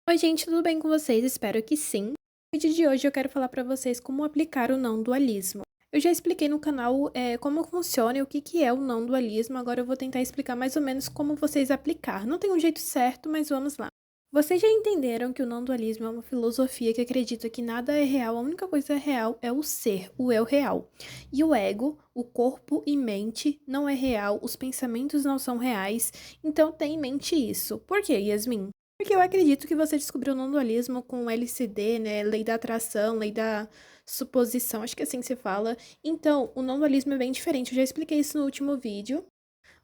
Oi, gente, tudo bem com vocês? Espero que sim. No vídeo de hoje eu quero falar para vocês como aplicar o não dualismo. Eu já expliquei no canal como funciona e o que é o não dualismo, agora eu vou tentar explicar mais ou menos como vocês aplicar. Não tem um jeito certo, mas vamos lá. Vocês já entenderam que o não dualismo é uma filosofia que acredita que nada é real, a única coisa real é o ser, o eu real. E o ego, o corpo e mente não é real, os pensamentos não são reais, então tenha em mente isso. Por quê, Yasmin? Porque eu acredito que você descobriu o não-dualismo com o LCD, né? Lei da atração, lei da suposição, acho que é assim que se fala. Então, o não-dualismo é bem diferente. Eu já expliquei isso no último vídeo.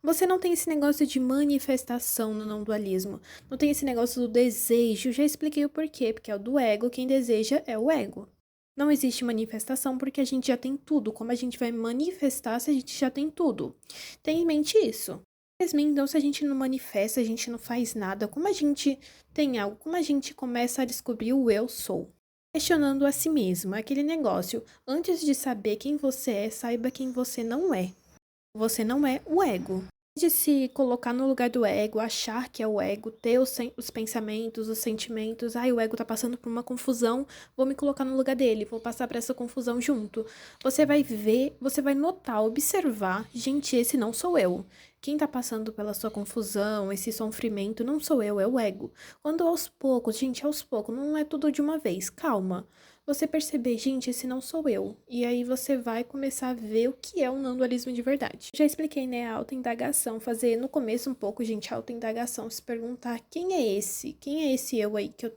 Você não tem esse negócio de manifestação no não-dualismo. Não tem esse negócio do desejo. Eu já expliquei o porquê. Porque é o do ego. Quem deseja é o ego. Não existe manifestação porque a gente já tem tudo. Como a gente vai manifestar se a gente já tem tudo? Tenha em mente isso. Yasmin, então, se a gente não manifesta, a gente não faz nada, como a gente tem algo, como a gente começa a descobrir o eu sou? Questionando a si mesmo, é aquele negócio. Antes de saber quem você é, saiba quem você não é. Você não é o ego. De se colocar no lugar do ego, achar que é o ego, ter os pensamentos, os sentimentos, ai, o ego tá passando por uma confusão, vou me colocar no lugar dele, vou passar por essa confusão junto. Você vai ver, você vai notar, observar, gente, esse não sou eu. Quem tá passando pela sua confusão, esse sofrimento, não sou eu, é o ego. Quando aos poucos, gente, aos poucos, não é tudo de uma vez, calma. Você perceber, gente, esse não sou eu. E aí você vai começar a ver o que é o não dualismo de verdade. Já expliquei, né, a autoindagação, fazer no começo um pouco, gente, a autoindagação, se perguntar quem é esse? Quem é esse eu aí que eu...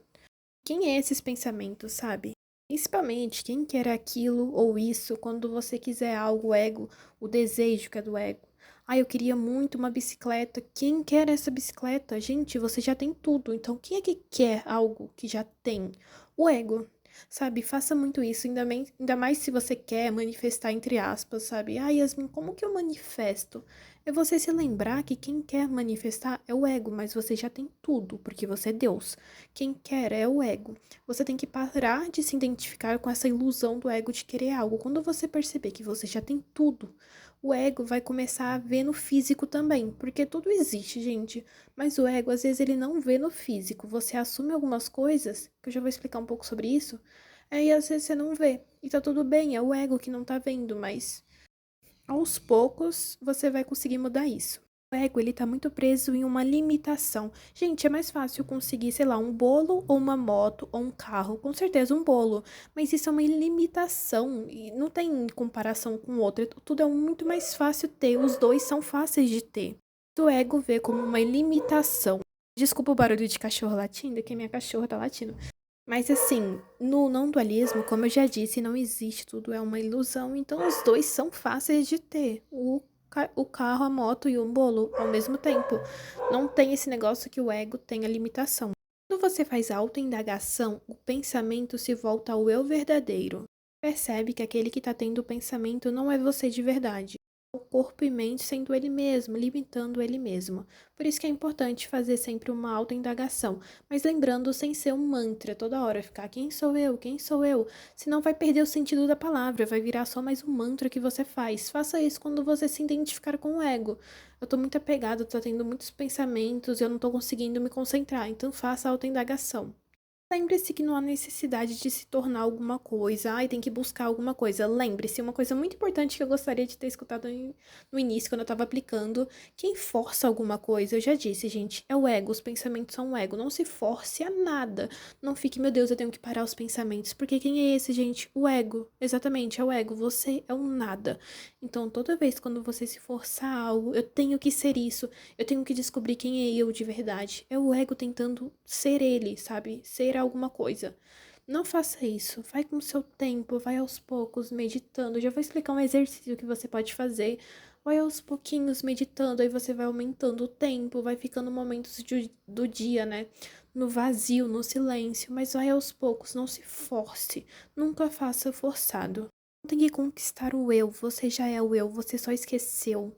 Quem é esses pensamentos, sabe? Principalmente quem quer aquilo ou isso, quando você quiser algo, o ego, o desejo que é do ego. Ah, eu queria muito uma bicicleta. Quem quer essa bicicleta? Gente, você já tem tudo. Então, quem é que quer algo que já tem? O ego. Sabe, faça muito isso, ainda mais se você quer manifestar entre aspas, sabe? Ah, Yasmin, como que eu manifesto? É você se lembrar que quem quer manifestar é o ego, mas você já tem tudo, porque você é Deus. Quem quer é o ego. Você tem que parar de se identificar com essa ilusão do ego de querer algo. Quando você perceber que você já tem tudo, o ego vai começar a ver no físico também, porque tudo existe, gente. Mas o ego, às vezes, ele não vê no físico. Você assume algumas coisas, que eu já vou explicar um pouco sobre isso, aí às vezes você não vê. E tá tudo bem, é o ego que não tá vendo, mas aos poucos você vai conseguir mudar isso. O ego, ele tá muito preso em uma limitação. Gente, é mais fácil conseguir, sei lá, um bolo ou uma moto ou um carro. Com certeza um bolo. Mas isso é uma limitação e não tem comparação com o outro. Tudo é muito mais fácil ter. Os dois são fáceis de ter. O ego vê como uma limitação. Desculpa o barulho de cachorro latindo, que minha cachorra tá latindo. Mas assim, no não dualismo, como eu já disse, não existe, tudo é uma ilusão, então os dois são fáceis de ter. O carro, a moto e o bolo ao mesmo tempo. Não tem esse negócio que o ego tem a limitação. Quando você faz autoindagação, o pensamento se volta ao eu verdadeiro. Percebe que aquele que está tendo o pensamento não é você de verdade. O corpo e mente sendo ele mesmo, limitando ele mesmo. Por isso que é importante fazer sempre uma autoindagação, mas lembrando sem ser um mantra toda hora, ficar quem sou eu, quem sou eu, senão vai perder o sentido da palavra, vai virar só mais um mantra que você faz. Faça isso quando você se identificar com o ego. Eu tô muito apegada, tô tendo muitos pensamentos e eu não tô conseguindo me concentrar, então faça a autoindagação. Lembre-se que não há necessidade de se tornar alguma coisa, ai, tem que buscar alguma coisa. Lembre-se, uma coisa muito importante que eu gostaria de ter escutado no início, quando eu tava aplicando, quem força alguma coisa, eu já disse, gente, é o ego, os pensamentos são o ego, não se force a nada. Não fique, meu Deus, eu tenho que parar os pensamentos, porque quem é esse, gente? O ego, exatamente, é o ego, você é um nada. Então, toda vez quando você se forçar a algo, eu tenho que ser isso, eu tenho que descobrir quem é eu de verdade. É o ego tentando ser ele, sabe? Ser alguma coisa. Não faça isso. Vai com o seu tempo, vai aos poucos meditando. Eu já vou explicar um exercício que você pode fazer. Vai aos pouquinhos meditando, aí você vai aumentando o tempo, vai ficando momentos do dia, né? No vazio, no silêncio, mas vai aos poucos, não se force. Nunca faça forçado. Não tem que conquistar o eu, você já é o eu, você só esqueceu.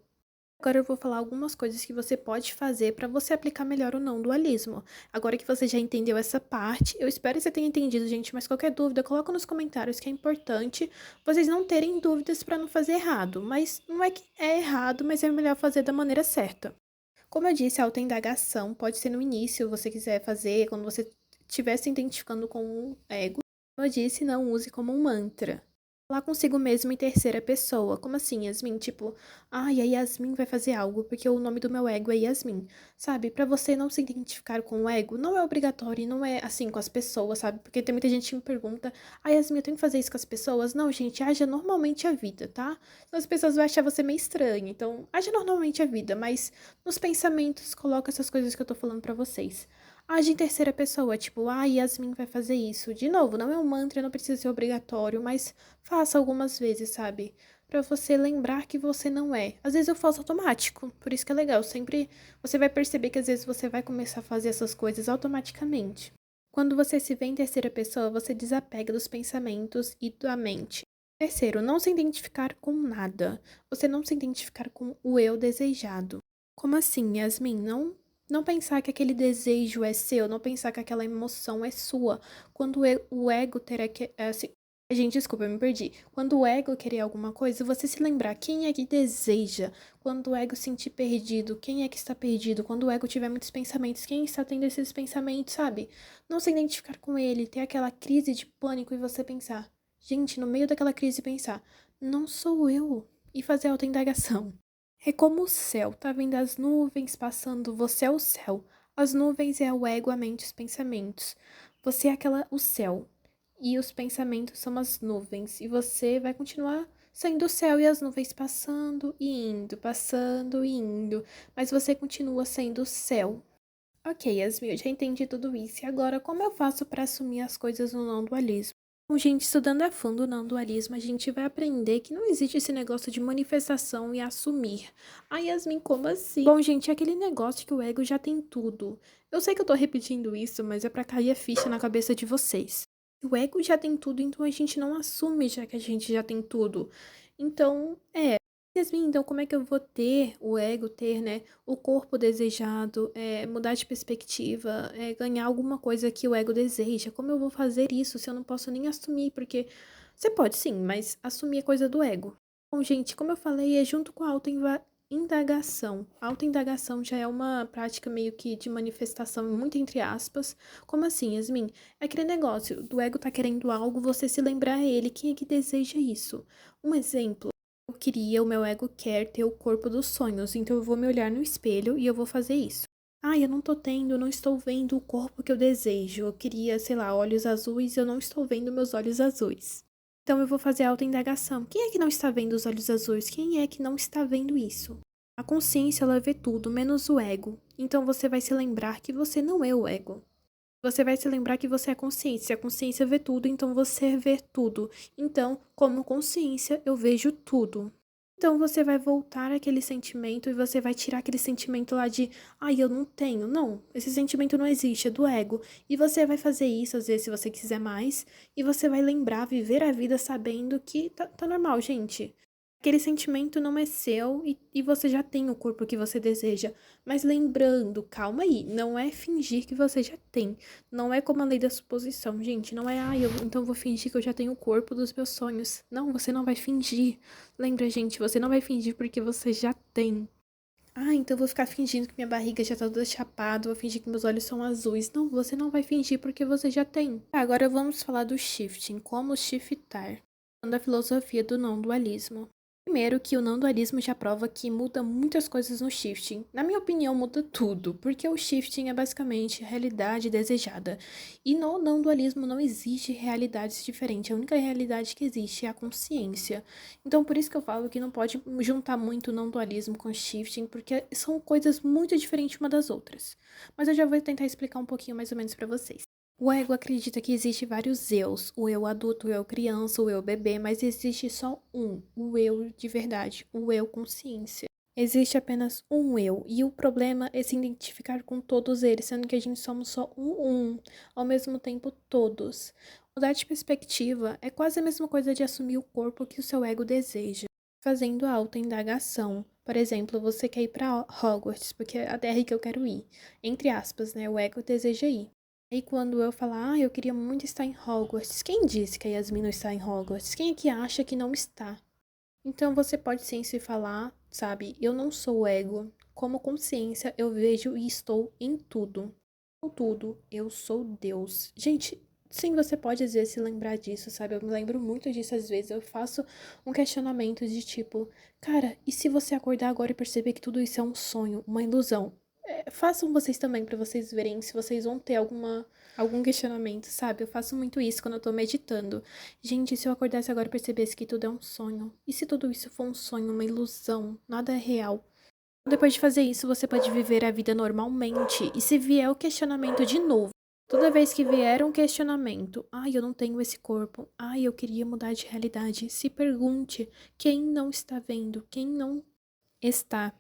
Agora eu vou falar algumas coisas que você pode fazer para você aplicar melhor o não dualismo. Agora que você já entendeu essa parte, eu espero que você tenha entendido, gente, mas qualquer dúvida, coloca nos comentários que é importante vocês não terem dúvidas para não fazer errado. Mas não é que é errado, mas é melhor fazer da maneira certa. Como eu disse, a autoindagação pode ser no início, você quiser fazer, quando você estiver se identificando com o ego, como eu disse, não use como um mantra. Falar consigo mesmo em terceira pessoa. Como assim, Yasmin? Tipo, ai, a Yasmin vai fazer algo porque o nome do meu ego é Yasmin. Sabe? Pra você não se identificar com o ego, não é obrigatório e não é assim com as pessoas, sabe? Porque tem muita gente que me pergunta, ai, Yasmin, eu tenho que fazer isso com as pessoas? Não, gente, haja normalmente a vida, tá? Senão as pessoas vão achar você meio estranha. Então, haja normalmente a vida, mas nos pensamentos, coloca essas coisas que eu tô falando pra vocês. Age em terceira pessoa, tipo, ah, Yasmin vai fazer isso. De novo, não é um mantra, não precisa ser obrigatório, mas faça algumas vezes, sabe? Pra você lembrar que você não é. Às vezes eu faço automático, por isso que é legal. Sempre você vai perceber que às vezes você vai começar a fazer essas coisas automaticamente. Quando você se vê em terceira pessoa, você desapega dos pensamentos e da mente. Terceiro, não se identificar com nada. Você não se identificar com o eu desejado. Como assim, Yasmin? Não pensar que aquele desejo é seu, não pensar que aquela emoção é sua. Quando o ego terá que. Assim, gente, desculpa, eu me perdi. Quando o ego querer alguma coisa, você se lembrar quem é que deseja. Quando o ego sentir perdido, quem é que está perdido. Quando o ego tiver muitos pensamentos, quem está tendo esses pensamentos, sabe? Não se identificar com ele, ter aquela crise de pânico e você pensar. Gente, no meio daquela crise pensar, não sou eu. E fazer autoindagação. É como o céu, tá vendo as nuvens passando, você é o céu. As nuvens é o ego, a mente, os pensamentos. Você é o céu. E os pensamentos são as nuvens. E você vai continuar sendo o céu e as nuvens passando e indo, passando e indo. Mas você continua sendo o céu. Ok, Yasmin, eu já entendi tudo isso. E agora, como eu faço para assumir as coisas no não dualismo? Bom, gente, estudando a fundo o não dualismo, a gente vai aprender que não existe esse negócio de manifestação e assumir. Ai, Yasmin, como assim? Bom, gente, é aquele negócio que o ego já tem tudo. Eu sei que eu tô repetindo isso, mas é pra cair a ficha na cabeça de vocês. O ego já tem tudo, então a gente não assume já que a gente já tem tudo. Então, Yasmin, então como é que eu vou ter o ego, ter, né, o corpo desejado, mudar de perspectiva, ganhar alguma coisa que o ego deseja? Como eu vou fazer isso se eu não posso nem assumir? Porque você pode sim, mas assumir é coisa do ego. Bom, gente, como eu falei, é junto com a autoindagação. A autoindagação já é uma prática meio que de manifestação, muito entre aspas. Como assim, Yasmin? É aquele negócio do ego tá querendo algo, você se lembrar a ele, quem é que deseja isso? Um exemplo. O meu ego quer ter o corpo dos sonhos, então eu vou me olhar no espelho e eu vou fazer isso. Ai, eu não tô tendo, eu não estou vendo o corpo que eu desejo. Eu queria, sei lá, olhos azuis, eu não estou vendo meus olhos azuis. Então eu vou fazer a autoindagação. Quem é que não está vendo os olhos azuis? Quem é que não está vendo isso? A consciência, ela vê tudo, menos o ego. Então você vai se lembrar que você não é o ego. Você vai se lembrar que você é consciência. A consciência vê tudo, então você vê tudo. Então, como consciência, eu vejo tudo. Então você vai voltar àquele sentimento e você vai tirar aquele sentimento lá de, ai, eu não tenho. Não, esse sentimento não existe, é do ego. E você vai fazer isso, às vezes, se você quiser mais. E você vai lembrar, viver a vida sabendo que tá normal, gente. Aquele sentimento não é seu e você já tem o corpo que você deseja. Mas lembrando, calma aí, não é fingir que você já tem. Não é como a lei da suposição, gente. Não é, então vou fingir que eu já tenho o corpo dos meus sonhos. Não, você não vai fingir. Lembra, gente, você não vai fingir porque você já tem. Ah, então eu vou ficar fingindo que minha barriga já tá toda chapada, vou fingir que meus olhos são azuis. Não, você não vai fingir porque você já tem. Agora vamos falar do shifting, como shiftar. Da filosofia do não dualismo. Primeiro que o não dualismo já prova que muda muitas coisas no shifting. Na minha opinião, muda tudo, porque o shifting é basicamente a realidade desejada. E no não dualismo não existe realidades diferentes. A única realidade que existe é a consciência. Então, por isso que eu falo que não pode juntar muito o não dualismo com o shifting, porque são coisas muito diferentes uma das outras. Mas eu já vou tentar explicar um pouquinho mais ou menos pra vocês. O ego acredita que existe vários eus, o eu adulto, o eu criança, o eu bebê, mas existe só um, o eu de verdade, o eu consciência. Existe apenas um eu, e o problema é se identificar com todos eles, sendo que a gente somos só ao mesmo tempo todos. Mudar de perspectiva é quase a mesma coisa de assumir o corpo que o seu ego deseja, fazendo a autoindagação. Por exemplo, você quer ir para Hogwarts, porque é a terra que eu quero ir. Entre aspas, né? O ego deseja ir. E quando eu falar, eu queria muito estar em Hogwarts. Quem disse que a Yasmin não está em Hogwarts? Quem é que acha que não está? Então você pode sim se falar, sabe? Eu não sou o ego. Como consciência, eu vejo e estou em tudo. Tudo, eu sou Deus. Gente, sim, você pode às vezes se lembrar disso, sabe? Eu me lembro muito disso às vezes. Eu faço um questionamento de tipo, cara, e se você acordar agora e perceber que tudo isso é um sonho, uma ilusão? Façam vocês também pra vocês verem se vocês vão ter algum questionamento, sabe? Eu faço muito isso quando eu tô meditando. Gente, se eu acordasse agora e percebesse que tudo é um sonho, e se tudo isso for um sonho, uma ilusão, nada é real? Depois de fazer isso, você pode viver a vida normalmente. E se vier o questionamento de novo, toda vez que vier um questionamento, ai, eu não tenho esse corpo, ai, eu queria mudar de realidade, se pergunte quem não está vendo, quem não está.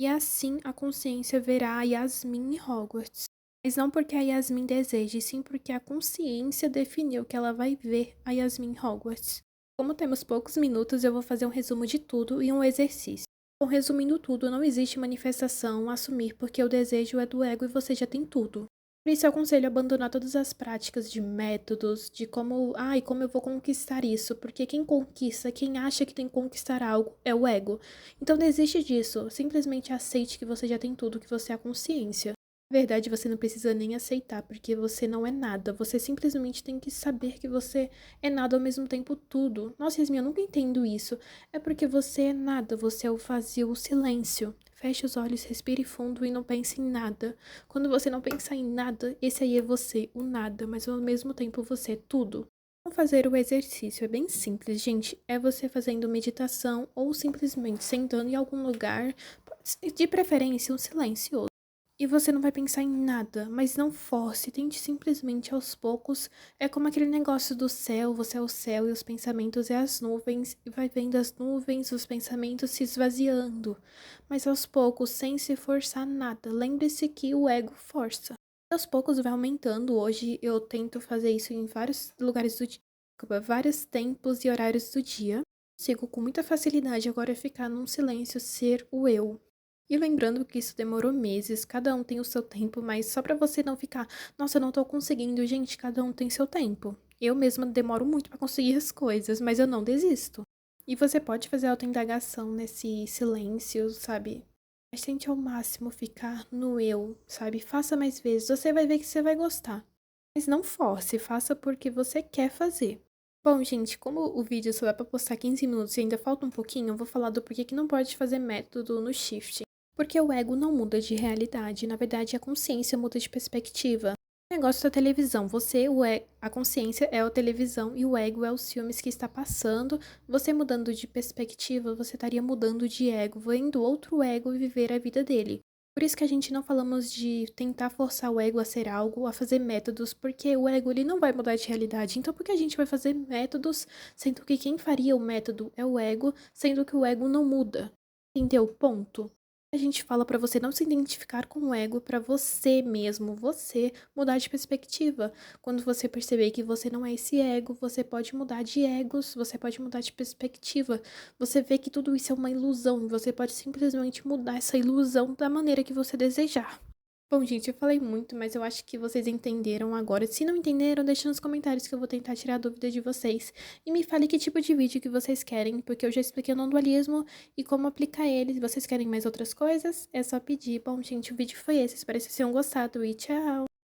E assim a consciência verá a Yasmin em Hogwarts. Mas não porque a Yasmin deseje, sim porque a consciência definiu que ela vai ver a Yasmin em Hogwarts. Como temos poucos minutos, eu vou fazer um resumo de tudo e um exercício. Bom, resumindo tudo, não existe manifestação, assumir porque o desejo é do ego e você já tem tudo. Por isso eu aconselho abandonar todas as práticas de métodos, de como, como eu vou conquistar isso, porque quem conquista, quem acha que tem que conquistar algo é o ego. Então desiste disso, simplesmente aceite que você já tem tudo, que você é a consciência. Na verdade, você não precisa nem aceitar, porque você não é nada. Você simplesmente tem que saber que você é nada ao mesmo tempo tudo. Nossa, Yasmin, eu nunca entendo isso. É porque você é nada, você é o vazio, o silêncio. Feche os olhos, respire fundo e não pense em nada. Quando você não pensa em nada, esse aí é você, o nada, mas ao mesmo tempo você é tudo. Como fazer o exercício é bem simples, gente. É você fazendo meditação ou simplesmente sentando em algum lugar, de preferência um silencioso. E você não vai pensar em nada, mas não force, tente simplesmente aos poucos. É como aquele negócio do céu, você é o céu e os pensamentos é as nuvens, e vai vendo as nuvens, os pensamentos se esvaziando. Mas aos poucos, sem se forçar nada. Lembre-se que o ego força. Aos poucos vai aumentando. Hoje eu tento fazer isso em vários lugares do dia, vários tempos e horários do dia. Consigo com muita facilidade agora ficar num silêncio, ser o eu. E lembrando que isso demorou meses, cada um tem o seu tempo, mas só pra você não ficar, nossa, eu não tô conseguindo, gente, cada um tem seu tempo. Eu mesma demoro muito pra conseguir as coisas, mas eu não desisto. E você pode fazer autoindagação nesse silêncio, sabe? Mas tente ao máximo ficar no eu, sabe? Faça mais vezes, você vai ver que você vai gostar. Mas não force, faça porque você quer fazer. Bom, gente, como o vídeo só dá pra postar 15 minutos e ainda falta um pouquinho, eu vou falar do porquê que não pode fazer método no Shift. Porque o ego não muda de realidade, na verdade a consciência muda de perspectiva. O negócio da televisão, a consciência é a televisão e o ego é os filmes que está passando. Você mudando de perspectiva, você estaria mudando de ego, vendo outro ego viver a vida dele. Por isso que a gente não falamos de tentar forçar o ego a ser algo, a fazer métodos, porque o ego ele não vai mudar de realidade. Então por que a gente vai fazer métodos, sendo que quem faria o método é o ego, sendo que o ego não muda? Entendeu? Ponto. A gente fala pra você não se identificar com o ego, pra você mesmo, você mudar de perspectiva. Quando você perceber que você não é esse ego, você pode mudar de egos, você pode mudar de perspectiva. Você vê que tudo isso é uma ilusão, e você pode simplesmente mudar essa ilusão da maneira que você desejar. Bom, gente, eu falei muito, mas eu acho que vocês entenderam agora. Se não entenderam, deixa nos comentários que eu vou tentar tirar a dúvida de vocês. E me fale que tipo de vídeo que vocês querem, porque eu já expliquei o não dualismo e como aplicar ele. Se vocês querem mais outras coisas, é só pedir. Bom, gente, o vídeo foi esse. Espero que vocês tenham gostado e tchau!